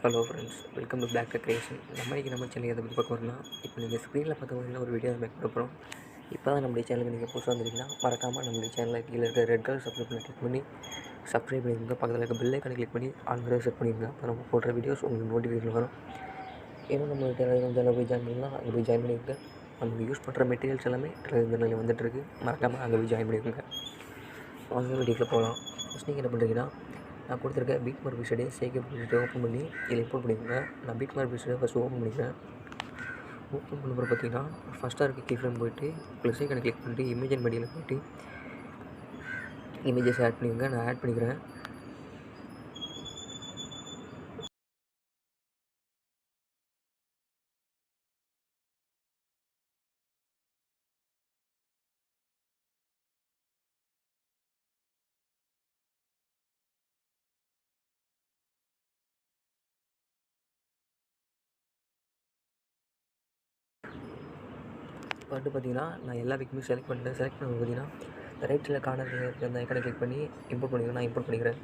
Hello friends, welcome to back to creation. நம்ம channel எதை பற்றி பார்க்க போகிறோம்னா, இப்போ நீங்கள் ஸ்க்ரீனில் பார்த்த ஒரு வீடியோ மேக் பண்ண போகிறோம். இப்போ தான் நம்மளுடைய சேனலுக்கு நீங்கள் புதுசாக வந்திருக்கீங்கன்னா மறக்காமல் நம்மளுடைய சேனலில் கீழே இருக்க ரெட் கலர் சப்ஸ்கிரைப் பண்ணி கிளிக் பண்ணி சப்ஸ்கிரைப் பண்ணிடுங்க. பக்கத்தில் இருக்க பெல் ஐக்கானை கிளிக் பண்ணி ஆல் செட் பண்ணிடுங்க. அப்போ நம்ம போடுற வீடியோஸ் உங்களுக்கு நோட்டிஃபிகேஷன் வரும். இன்னும் நம்ம டெலிகிராம் சேனல் போய் ஜாயின் பண்ணலாம். அங்கே போய் ஜாயின் பண்ணிக்கோங்க. நம்ம யூஸ் பண்ணுற மெட்டீரியல்ஸ் எல்லாமே டெலிகிராம் சேனலில் வந்துட்டுருக்கு. மறக்காமல் அங்கே போய் ஜாயின் பண்ணிக்கோங்க. வாங்க வீடியோவில் போகலாம். ஃபஸ்ட் நீங்கள் என்ன பண்ணுறீங்கன்னா, நான் கொடுத்துருக்க பீட் மார்க் விஷயத்தை சேகப் விஷயத்தை ஓப்பன் பண்ணி இதில் இம்போர்ட் பண்ணிக்கோங்க. நான் பீட் மார்க் விஷயத்தை ஃபஸ்ட்டு ஓப்பன் பண்ணிக்கிறேன். ஓப்பன் பண்ணப்போ பார்த்தீங்கன்னா ஃபஸ்ட்டாக இருக்க கீ ஃப்ரேம் போய்ட்டு ப்ளஸ் ஐக்கானை கிளிக் பண்ணிட்டு இமேஜ் அண்ட் மீடியாவில் போய்ட்டு இமேஜஸ் ஆட் பண்ணிக்கோங்க. நான் ஆட் பண்ணிக்கிறேன். இப்போ பார்த்தீங்கன்னா நான் எல்லா பிக்குமே செலக்ட் பண்ணிட்டேன். செலக்ட் பண்ண பார்த்தீங்கன்னா ரைட் சைடில் கார்னர் இருக்க அந்த ஐக்கானை கிளிக் பண்ணி இம்போர்ட் பண்ணிக்கிறேன். நான் இம்போர்ட் பண்ணிக்கிறேன்.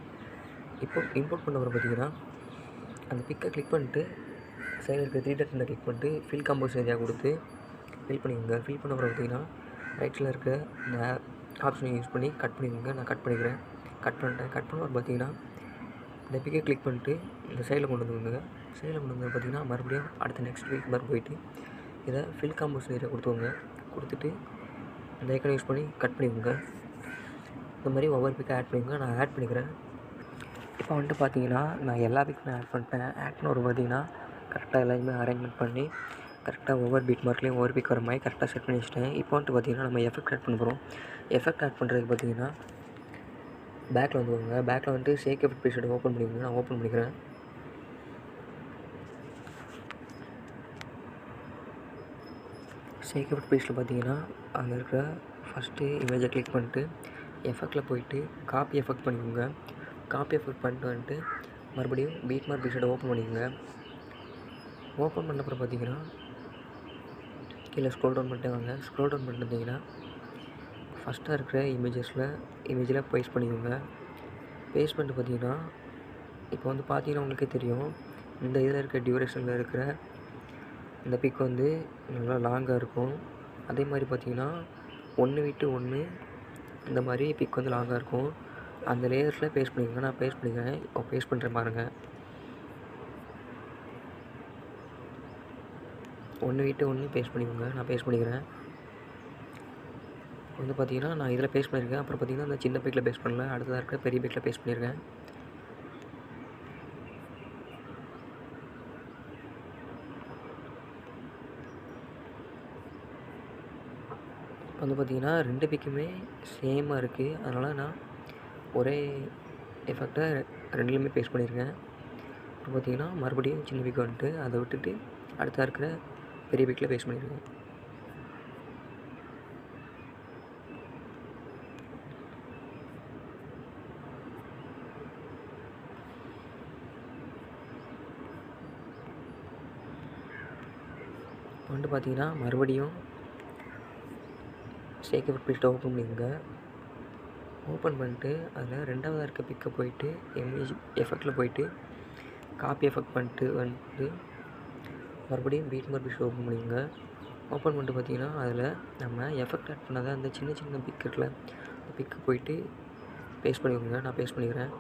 இம்போர்ட் பண்ண அப்புறம் பார்த்தீங்கன்னா அந்த பிக்கை கிளிக் பண்ணிட்டு சைடில் இருக்க 3 டாட் கிளிக் பண்ணிட்டு ஃபில் காம்போஸ் ஏரியா கொடுத்து ஃபில் பண்ணிக்கோங்க. ஃபில் பண்ண அப்புறம் பார்த்தீங்கன்னா ரைட் சைடில் இருக்க இந்த ஆப்ஷனை யூஸ் பண்ணி கட் பண்ணிக்கோங்க. நான் கட் பண்ணிக்கிறேன். கட் பண்ணிட்டேன். கட் பண்ண பார்த்தீங்கன்னா இந்த பிக்கை கிளிக் பண்ணிட்டு இந்த சைடில் கொண்டு வந்துக்கோங்க. சைடில் கொண்டு வந்து பார்த்தீங்கன்னா மறுபடியும் அடுத்த நெக்ஸ்ட் வீக் மாதிரி போயிட்டு இதை ஃபில் காம்போஸ் ஏரியா கொடுத்துக்கோங்க. கொடுத்துட்டு இந்த ஐக்கனை யூஸ் பண்ணி கட் பண்ணிக்கோங்க. இந்த மாதிரி ஒவ்வொரு பிக்கை ஆட் பண்ணிக்கோங்க. நான் ஆட் பண்ணிக்கிறேன். இப்போ வந்துட்டு பார்த்தீங்கன்னா நான் எல்லா பிக்குமே ஆட் பண்ணிட்டேன். ஆட் பண்ண ஒரு பார்த்தீங்கன்னா கரெக்டாக எல்லாத்தையுமே அரேஞ்ச்மெண்ட் பண்ணி கரெக்டாக ஒவ்வொரு பீட் மார்க்லேயும் ஒவ்வொரு பிக் வர மாதிரி கரெக்டாக செட் பண்ணி வச்சுட்டேன். இப்போ வந்துட்டு பார்த்தீங்கன்னா நம்ம எஃபெக்ட் ஆட் பண்ண போகிறோம். எஃபெக்ட் ஆட் பண்ணுறதுக்கு பார்த்தீங்கன்னா பேக்கில் வந்துக்கோங்க. பேக்கில் வந்துட்டு ஷேக் எஃபெக்ட் பீஸோட ஓப்பன் பண்ணிக்கோங்க. நான் ஓப்பன் பண்ணிக்கிறேன். ஷேக் எஃபெக்ட் பேஜில் பார்த்தீங்கன்னா அங்கே இருக்கிற ஃபஸ்ட்டு இமேஜை கிளிக் பண்ணிட்டு எஃபெக்டில் போயிட்டு காப்பி எஃபெக்ட் பண்ணிக்கோங்க. காப்பி எஃபெக்ட் பண்ணிட்டு வந்துட்டு மறுபடியும் பீட் மார்க் பீஸோட ஓப்பன் பண்ணிக்கோங்க. ஓப்பன் பண்ண அப்புறம் பார்த்தீங்கன்னா கீழே ஸ்க்ரோல் டவுன் பண்ணிட்டு வாங்க. ஸ்க்ரோல் டவுன் பண்ணிட்டு வந்தீங்கன்னா ஃபஸ்ட்டாக இருக்கிற இமேஜில் பேஸ்ட் பண்ணிக்கோங்க. பேஸ்ட் பண்ணிட்டு பார்த்தீங்கன்னா இப்போ வந்து பார்த்தீங்கன்னா உங்களுக்கே தெரியும், இந்த இதில் இருக்க டியூரேஷனில் இருக்கிற இந்த பிக் வந்து நல்லா லாங்காக இருக்கும். அதே மாதிரி பார்த்தீங்கன்னா 1 விட்டு 1 இந்த மாதிரி பிக் வந்து லாங்காக இருக்கும். அந்த லேயர்ஸில் பேஸ்ட் பண்ணிக்கோங்க. நான் பேஸ்ட் பண்ணிக்கிறேன். இப்போ பேஸ்ட் பண்ணுறேன் பாருங்கள். 1 விட்டு 1 பேஸ்ட் பண்ணிக்கோங்க. நான் பேஸ்ட் பண்ணிக்கிறேன். வந்து பார்த்தீங்கன்னா நான் இதில் பேஸ்ட் பண்ணியிருக்கேன். அப்புறம் பார்த்தீங்கன்னா அந்த சின்ன பிக்கில் பேஸ்ட் பண்ணல, அடுத்ததாக இருக்க பெரிய பிக்கில் பேஸ்ட் பண்ணியிருக்கேன். வந்து பார்த்திங்கன்னா 2 பிக்குமே சேமாக இருக்குது. அதனால் நான் ஒரே எஃபெக்டை 2லேயுமே பேஸ்ட் பண்ணியிருக்கேன். அப்புறம் பார்த்திங்கன்னா மறுபடியும் சின்ன பிக் வந்துட்டு அதை விட்டுட்டு அடுத்தா இருக்கிற பெரிய பிக்கில் பேஸ்ட் பண்ணியிருக்கேன். இப்போ வந்துட்டு பார்த்திங்கன்னா மறுபடியும் ஷேக் எஃபெக்ட் பீஸ்ட்டை ஓப்பன் பண்ணிக்கோங்க. ஓப்பன் பண்ணிட்டு அதில் 2ஆவதாக இருக்க பிக்கை போயிட்டு இமேஜ் எஃபெக்டில் போயிட்டு காப்பி எஃபெக்ட் பண்ணிட்டு வந்துட்டு மறுபடியும் பீட் மார்க் பீஸ்ட்டை ஓப்பன் பண்ணிக்கோங்க. ஓப்பன் பண்ணிட்டு பார்த்தீங்கன்னா அதில் நம்ம எஃபெக்ட் ஆட் பண்ணாத அந்த சின்ன சின்ன பிக் இருக்குல்ல, அந்த பிக்கை போயிட்டு பேஸ்ட் பண்ணிக்கோங்க. நான் பேஸ்ட் பண்ணிக்கிறேன்.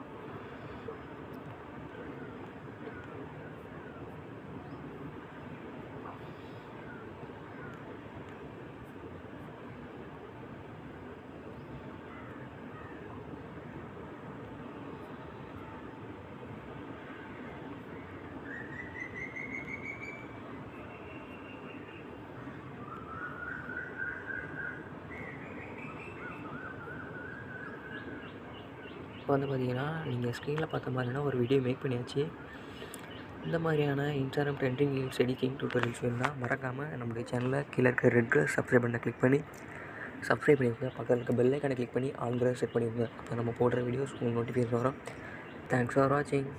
இப்போ வந்து பார்த்தீங்கன்னா நீங்கள் ஸ்க்ரீனில் பார்த்த மாதிரினா ஒரு வீடியோ மேக் பண்ணியாச்சு. இந்த மாதிரியான Instagram trending reels editing tutorials வேணும்னா மறக்காமல் நம்மளுடைய சேனலில் கீழே இருக்க ரெட் கலர் சப்ஸ்கிரைப் பண்ண கிளிக் பண்ணி சப்ஸ்கிரைப் பண்ணிக்கோங்க. பக்கத்தில் இருக்க பெல் ஐக்கானை கிளிக் பண்ணி ஆல் செட் பண்ணிக்கோங்க. அப்போ நம்ம போடுற வீடியோஸ் உங்களுக்கு நோட்டிஃபிகேஷன் வரும். தேங்க்ஸ் ஃபார் வாட்சிங்.